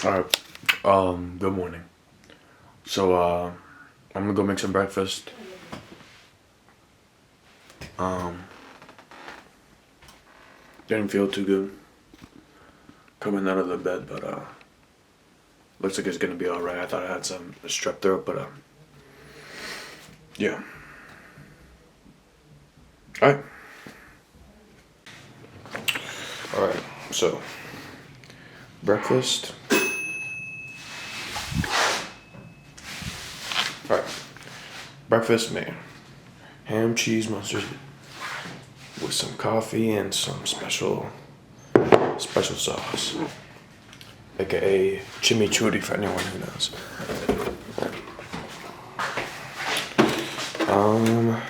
All right. Good morning. So, I'm gonna go make some breakfast. Um, didn't feel too good coming out of the bed, but looks like it's gonna be all right. I thought I had some strep throat, but yeah. All right. All right. So, breakfast. All right. Breakfast, man. Ham, cheese, mustard, with some coffee and some special sauce, aka chimichurri for anyone who knows. Um,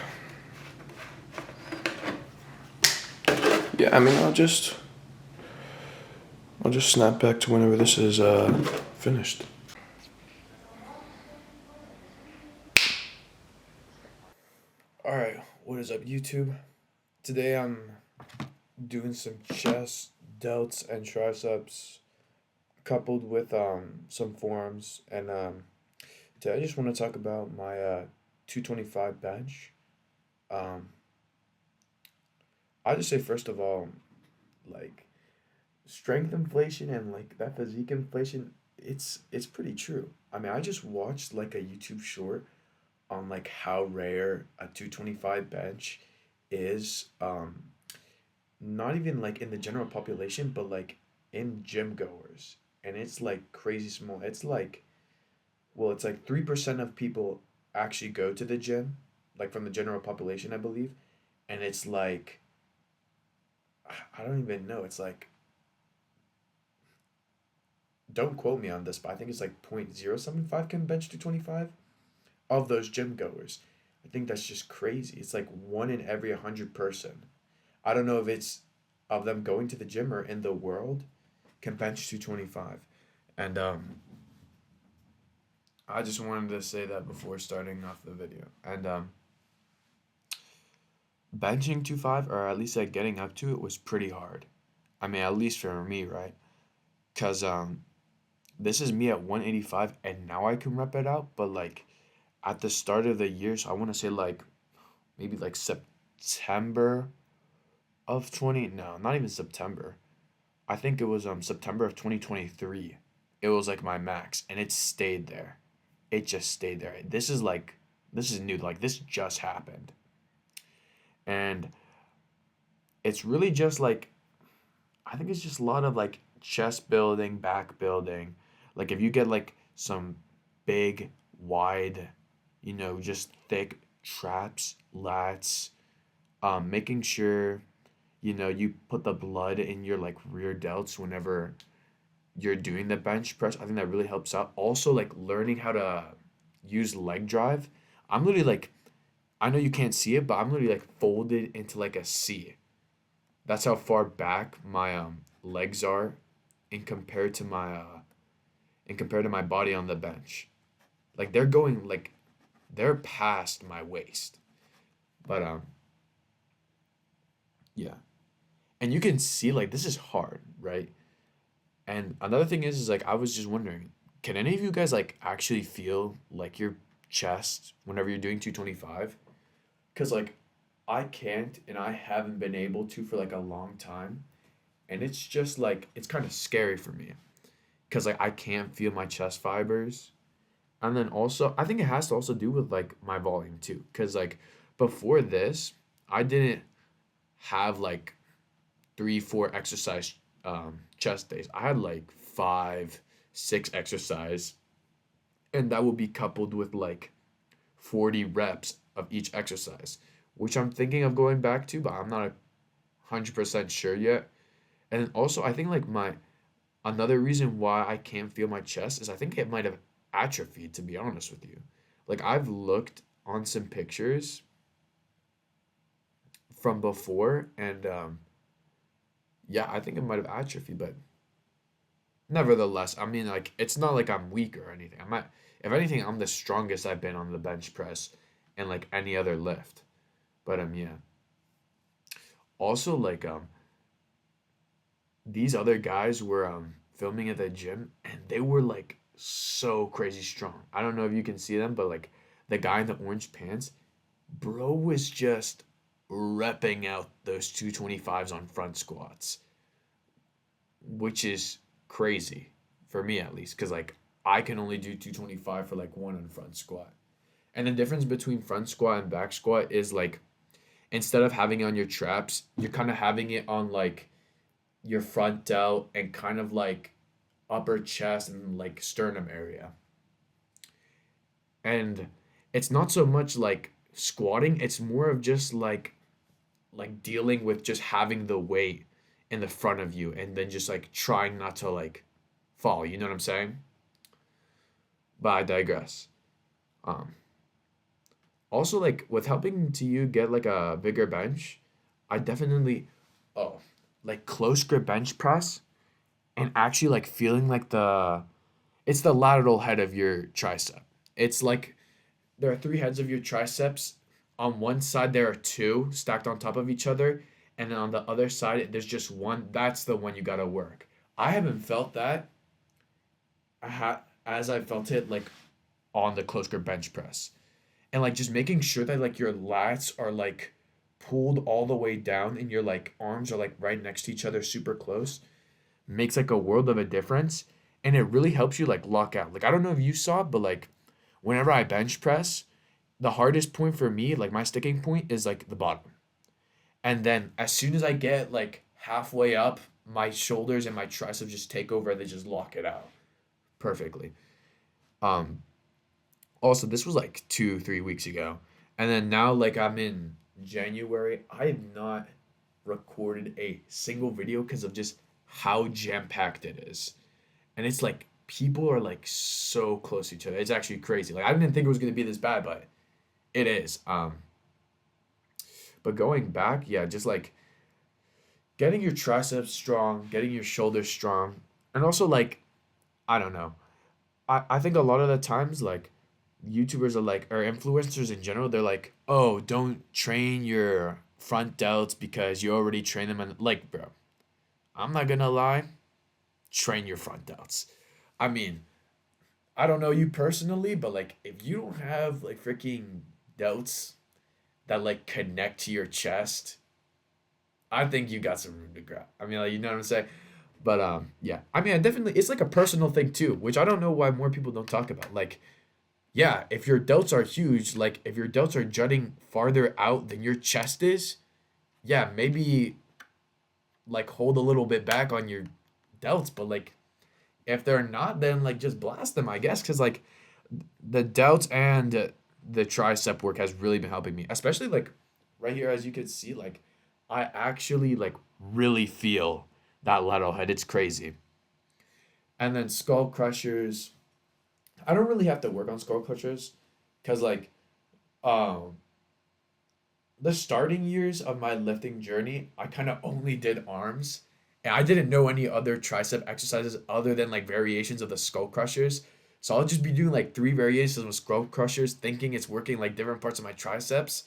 yeah. I mean, I'll just snap back to whenever this is finished. All right, what is up, YouTube? Today I'm doing some chest, delts, and triceps, coupled with some forearms. And today I just want to talk about my 225 bench. Um, I just say first of all, like strength inflation and like that physique inflation, it's pretty true. I mean, I just watched like a YouTube short on like how rare a 225 bench is, not even like in the general population, but like in gym goers. And it's like crazy small. It's like, well, it's like 3% of people actually go to the gym, like from the general population, I believe. And it's like, I don't even know. It's like, don't quote me on this, but I think it's like 0.075 can bench 225 of those gym goers. I think that's just crazy. It's like one in every 100 person. I don't know if it's of them going to the gym or in the world can bench 225. And I just wanted to say that before starting off the video. And benching 25, or at least like getting up to it, was pretty hard. I mean, at least for me, right? Cuz this is me at 185 and now I can rep it out, but like at the start of the year, so I want to say like maybe like September of 20, no, not even September. I think it was September of 2023. It was like my max and it stayed there. It just stayed there. This is new. Like this just happened. And it's really just like I think it's just a lot of like chest building, back building. Like if you get like some big, wide, just thick traps, lats, making sure you put the blood in your like rear delts whenever you're doing the bench press. I think that really helps out. Also, like learning how to use leg drive. I'm literally like, I know you can't see it, but I'm literally like folded into like a C. That's how far back my legs are in compared to my body on the bench. Like they're past my waist. But yeah. And you can see like this is hard, right? And another thing is like I was just wondering, can any of you guys like actually feel like your chest whenever you're doing 225? Cuz like I can't and I haven't been able to for like a long time. And it's just like it's kind of scary for me cuz like I can't feel my chest fibers. And then also I think it has to also do with like my volume too cuz like before this, I didn't have like 3, 4 exercise chest days. I had like 5, 6 exercise, and that would be coupled with like 40 reps of each exercise, which I'm thinking of going back to, but I'm not 100% sure yet. And then also, I think like my another reason why I can't feel my chest is I think it might have atrophied, to be honest with you. Like I've looked on some pictures from before, and yeah, I think it might have atrophied, but nevertheless, I mean, like, it's not like I'm weak or anything. I'm not, if anything, I'm the strongest I've been on the bench press and like any other lift. But yeah. Also, like these other guys were filming at the gym, and they were like so crazy strong. I don't know if you can see them, but like the guy in the orange pants, bro was just repping out those 225s on front squats, which is crazy for me at least, because like I can only do 225 for like one on front squat. And the difference between front squat and back squat is like instead of having it on your traps, you're kind of having it on like your front delt and kind of like upper chest and like sternum area. And it's not so much like squatting, it's more of just like dealing with just having the weight in the front of you and then just like trying not to like fall, you know what I'm saying? But I digress. Um Also like with helping to you get like a bigger bench, I definitely oh, like close grip bench press and actually like feeling like it's the lateral head of your tricep. It's like there are three heads of your triceps. On one side there are two stacked on top of each other, and then on the other side there's just one. That's the one you gotta work. I haven't felt that as I felt it like on the close grip bench press, and like just making sure that like your lats are like pulled all the way down and your like arms are like right next to each other, super close, makes like a world of a difference, and it really helps you like lock out. Like I don't know if you saw it, but like whenever I bench press, the hardest point for me, like my sticking point is like the bottom. And then as soon as I get like halfway up, my shoulders and my triceps just take over and they just lock it out perfectly. Um Also this was like 2, 3 weeks ago. And then now like I'm in January. I have not recorded a single video because of just how jam-packed it is. And it's like people are like so close to each other. It's actually crazy. Like I didn't think it was gonna be this bad, but it is. But going back, yeah, just like getting your triceps strong, getting your shoulders strong, and also like I don't know. I think a lot of the times like YouTubers are like or influencers in general, they're like, oh, don't train your front delts because you already train them and like bro, I'm not gonna lie, train your front delts. I mean, I don't know you personally, but like if you don't have like freaking delts that like connect to your chest, I think you got some room to grow. I mean, like you know what I'm saying? But yeah. I mean, I definitely it's like a personal thing too, which I don't know why more people don't talk about. Like, yeah, if your delts are huge, like if your delts are jutting farther out than your chest is, yeah, maybe like hold a little bit back on your delts, but like if they're not, then like just blast them, I guess, because like the delts and the tricep work has really been helping me, especially like right here, as you can see, like I actually like really feel that lateral head. It's crazy. And then skull crushers. I don't really have to work on skull crushers, because like um the starting years of my lifting journey, I kind of only did arms. And I didn't know any other tricep exercises other than like variations of the skull crushers. So I'll just be doing like three variations of skull crushers, thinking it's working like different parts of my triceps.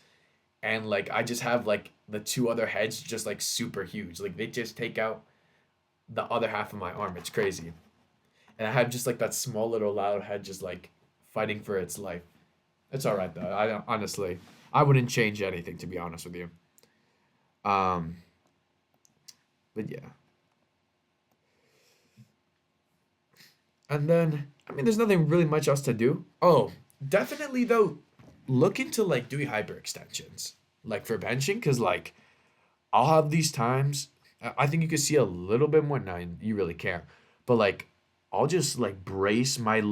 And like I just have like the two other heads just like super huge. Like they just take out the other half of my arm. It's crazy. And I have just like that small little loud head just like fighting for its life. It's all right though. I don't, honestly, I wouldn't change anything to be honest with you. Um, but yeah. And then I mean, there's nothing really much else to do. Oh, definitely though, look into like doing hyperextensions, like for benching, because like I'll have these times. I think you can see a little bit more. No, you really can't. But like, I'll just like brace my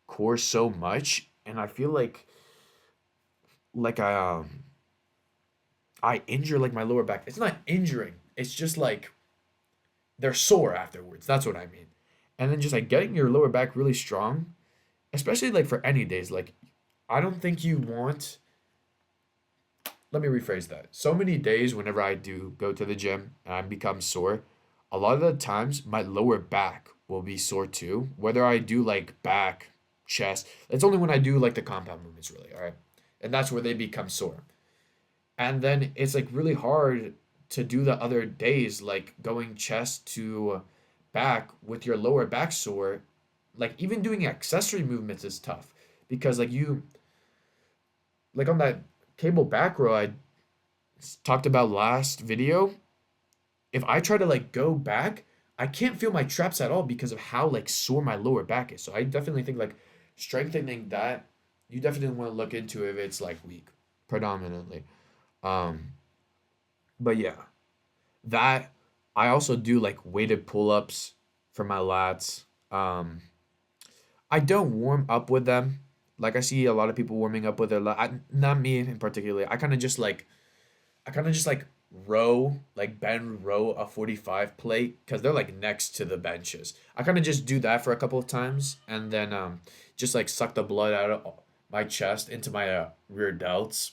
core so much, and I feel like I injure like my lower back. It's not injuring. It's just like they're sore afterwards. That's what I mean. And then just like getting your lower back really strong, especially like for any days. Like, I don't think you want. Let me rephrase that. So many days whenever I do go to the gym and I become sore, a lot of the times my lower back will be sore too. Whether I do like back, chest, it's only when I do like the compound movements really, all right? And that's where they become sore. And then it's like really hard to do the other days, like going chest to back with your lower back sore, like even doing accessory movements is tough because like you like on that cable back row I talked about last video, if I try to like go back, I can't feel my traps at all because of how like sore my lower back is. So I definitely think like strengthening that, you definitely want to look into if it's like weak predominantly. Um, but yeah, that I also do like weighted pull-ups for my lats. I don't warm up with them. Like I see a lot of people warming up with their not me in particular. I kind of just like row, like bend row a 45 plate because they're like next to the benches. I kind of just do that for a couple of times and then just like suck the blood out of my chest into my rear delts.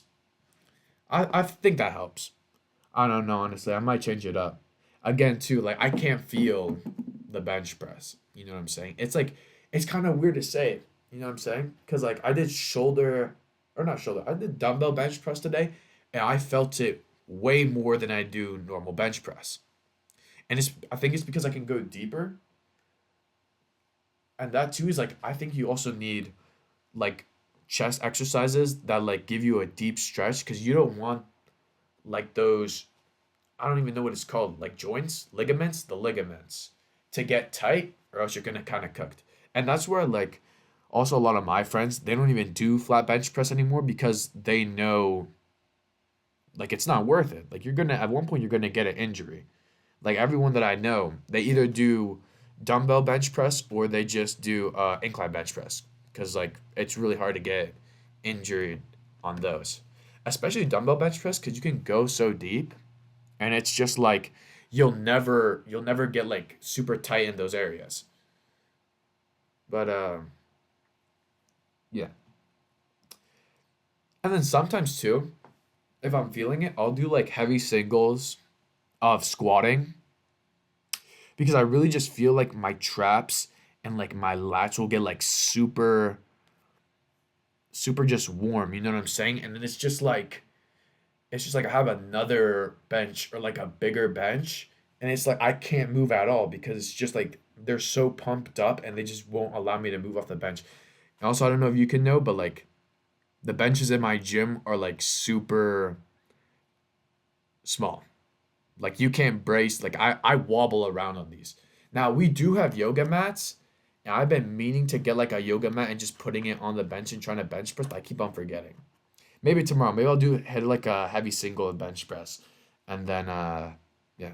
I think that helps. I don't know, honestly. I might change it up. Again, too, like I can't feel the bench press. You know what I'm saying? It's like it's kind of weird to say. You know what I'm saying? Because like I did shoulder or not shoulder. I did dumbbell bench press today, and I felt it way more than I do normal bench press. And it's I think it's because I can go deeper, and that too is like I think you also need like chest exercises that like give you a deep stretch because you don't want like those I don't even know what it's called, like joints, ligaments, the ligaments to get tight or else you're gonna kind of cooked. And that's where like also a lot of my friends, they don't even do flat bench press anymore because they know like it's not worth it. Like you're gonna at one point you're gonna get an injury. Like everyone that I know, they either do dumbbell bench press or they just do incline bench press because like it's really hard to get injured on those, especially dumbbell bench press because you can go so deep and it's just like you'll never get like super tight in those areas. But yeah, and then sometimes too, if I'm feeling it, I'll do like heavy singles of squatting because I really just feel like my traps and like my lats will get like super just warm. You know what I'm saying? And then it's just like I have another bench or like a bigger bench, and it's like I can't move at all because it's just like they're so pumped up and they just won't allow me to move off the bench. And also, I don't know if you can know, but like the benches in my gym are like super small. Like you can't brace. Like I wobble around on these. Now we do have yoga mats, and I've been meaning to get like a yoga mat and just putting it on the bench and trying to bench press, but I keep on forgetting. Maybe tomorrow. Maybe I'll do hit like a heavy single and bench press. And then yeah.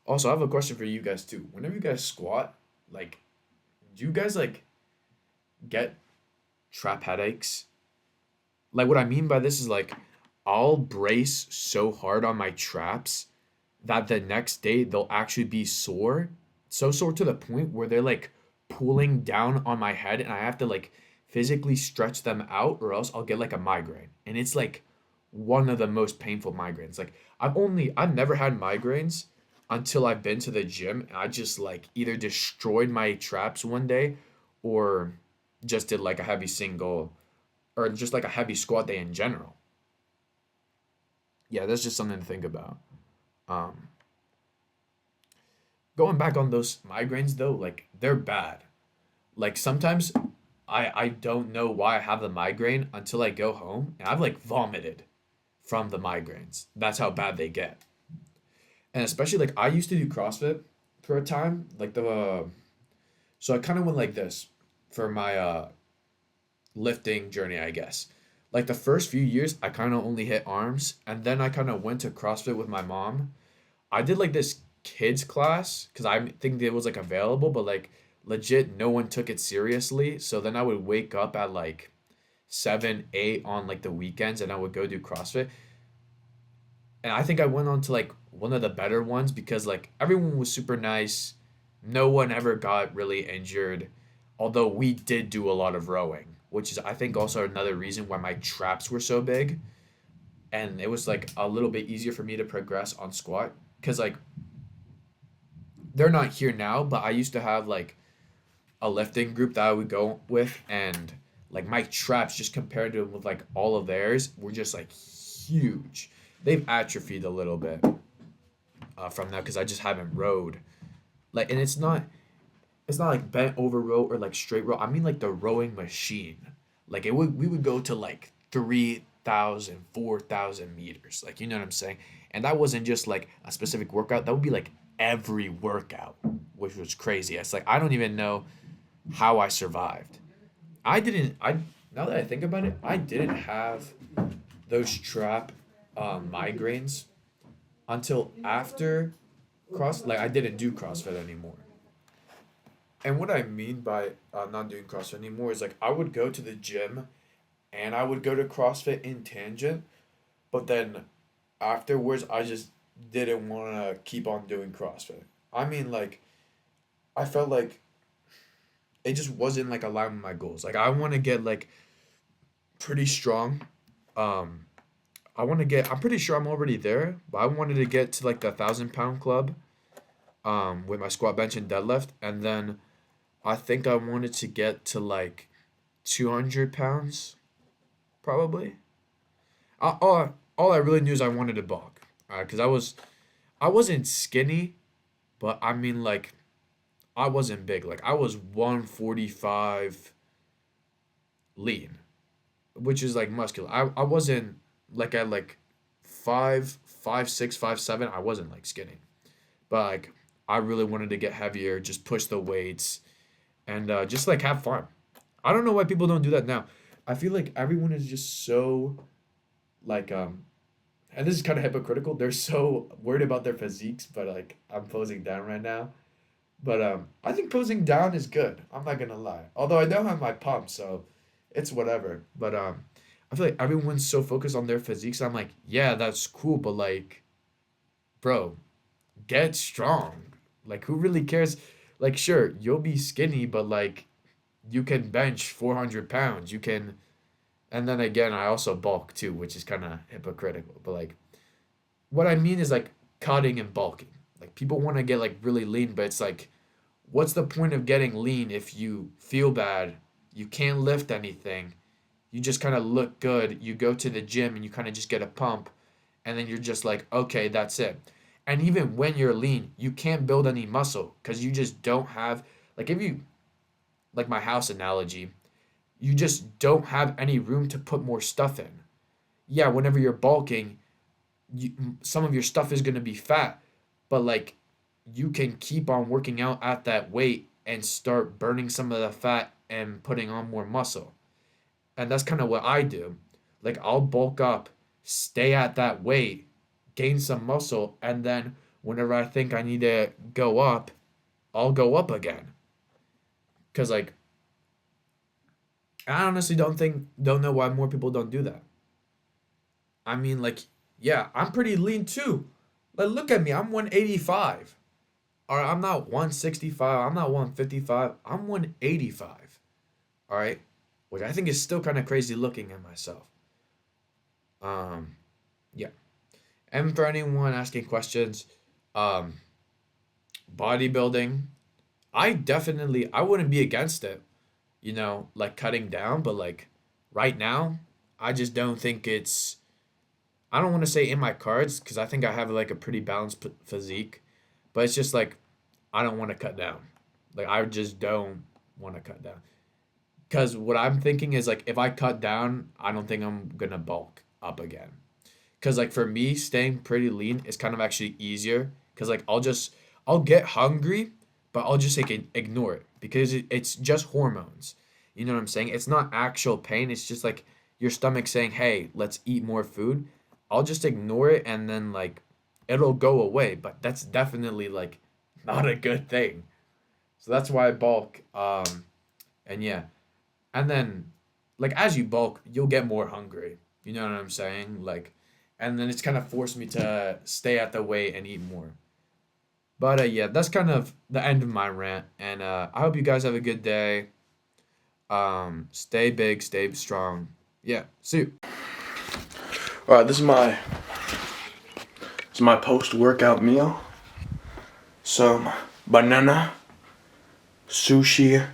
Also, I have a question for you guys too. Whenever you guys squat, like do you guys like get trap headaches? Like what I mean by this is like I'll brace so hard on my traps that the next day they'll actually be sore. So sore to the point where they're like pulling down on my head and I have to like physically stretch them out or else I'll get like a migraine. And it's like one of the most painful migraines. Like I've never had migraines until I've been to the gym and I just like either destroyed my traps one day or just did like a heavy single or just like a heavy squat day in general. Yeah, that's just something to think about. Um, Going back on those migraines though, like they're bad. Like sometimes I don't know why I have the migraine until I go home and I've like vomited from the migraines. That's how bad they get. And especially like I used to do CrossFit for a time, like the so I kind of went like this for my lifting journey, I guess. Like the first few years, I kind of only hit arms, and then I kind of went to CrossFit with my mom. I did like this kids class because I think it was like available, but like legit, no one took it seriously. So then I would wake up at like 7, 8 on like the weekends, and I would go do CrossFit. And I think I went on to like one of the better ones because like everyone was super nice. No one ever got really injured. Although we did do a lot of rowing, which is I think also another reason why my traps were so big. And it was like a little bit easier for me to progress on squat. Cause like they're not here now, but I used to have like a lifting group that I would go with and like my traps just compared to with like all of theirs were just like huge. They've atrophied a little bit. from that because I just haven't rowed. Like, and it's not like bent over row or like straight row. I mean like the rowing machine. Like we would go to like 3,000, 4,000 meters. Like, you know what I'm saying? And that wasn't just like a specific workout. That would be like every workout, which was crazy. It's like I don't even know how I survived. I now that I think about it, I didn't have those trap migraines until after like I didn't do CrossFit anymore. And what I mean by not doing CrossFit anymore is like I would go to the gym and I would go to CrossFit in tangent, but then afterwards I just didn't want to keep on doing CrossFit. I mean, like, I felt like it just wasn't like aligned with my goals. Like I want to get like pretty strong. Um, I'm pretty sure I'm already there, but I wanted to get to like the 1,000 pound club with my squat, bench, and deadlift, and then I think I wanted to get to like 200 pounds, probably. All I really knew is I wanted to bulk. Because I wasn't skinny, but I mean, like, I wasn't big. Like, I was 145 lean, which is like muscular. I wasn't like at like 5'6", 5'7". I wasn't like skinny. But like, I really wanted to get heavier, just push the weights, and just like have fun. I don't know why people don't do that now. I feel like everyone is just so like and this is kind of hypocritical. They're so worried about their physiques, but like I'm posing down right now. But I think posing down is good. I'm not gonna lie. Although I don't have my pump, so it's whatever. But I feel like everyone's so focused on their physiques. I'm like, yeah, that's cool, but like, bro, get strong. Like, who really cares? Like, sure, you'll be skinny, but like, you can bench 400 pounds. You can, and then again, I also bulk too, which is kind of hypocritical. But like, what I mean is like cutting and bulking. Like, people want to get like really lean, but it's like, what's the point of getting lean if you feel bad, you can't lift anything, you just kind of look good, you go to the gym and you kind of just get a pump, and then you're just like, okay, that's it. And even when you're lean, you can't build any muscle because you just don't have, like, if you, like my house analogy, you just don't have any room to put more stuff in. Yeah, whenever you're bulking, some of your stuff is going to be fat, but like you can keep on working out at that weight and start burning some of the fat and putting on more muscle. And that's kind of what I do. Like, I'll bulk up, stay at that weight, gain some muscle, and then whenever I think I need to go up, I'll go up again. Cause like, I honestly don't know why more people don't do that. I mean, like, yeah, I'm pretty lean too. Like, look at me, I'm 185. All right, I'm not 165, I'm not 155, I'm 185. All right, which I think is still kind of crazy looking at myself. Um, yeah. And for anyone asking questions, um, bodybuilding, I wouldn't be against it, like cutting down, but like right now, I just don't think I don't want to say in my cards because I think I have like a pretty balanced physique, but it's just like I don't want to cut down. Like, I just don't want to cut down. Because what I'm thinking is like if I cut down, I don't think I'm gonna bulk up again. Because like for me, staying pretty lean is kind of actually easier. Because like I'll get hungry, but I'll just like ignore it because it's just hormones. You know what I'm saying? It's not actual pain. It's just like your stomach saying, "Hey, let's eat more food." I'll just ignore it and then like it'll go away. But that's definitely like not a good thing. So that's why I bulk. And yeah, and then like as you bulk, you'll get more hungry. You know what I'm saying? Like, and then it's kind of forced me to stay at the weight and eat more. But yeah, that's kind of the end of my rant. And I hope you guys have a good day. Stay big, stay strong. Yeah, see you. All right, this is my post-workout meal. Some banana, sushi,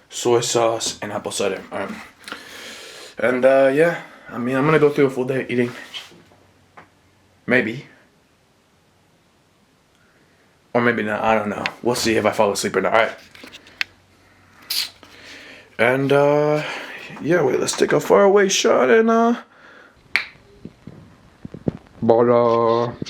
soy sauce, and apple cider. All right. And yeah, I mean, I'm gonna go through a full day eating. Maybe. Or maybe not. I don't know. We'll see if I fall asleep or not. All right. And yeah, wait. Let's take a far away shot and but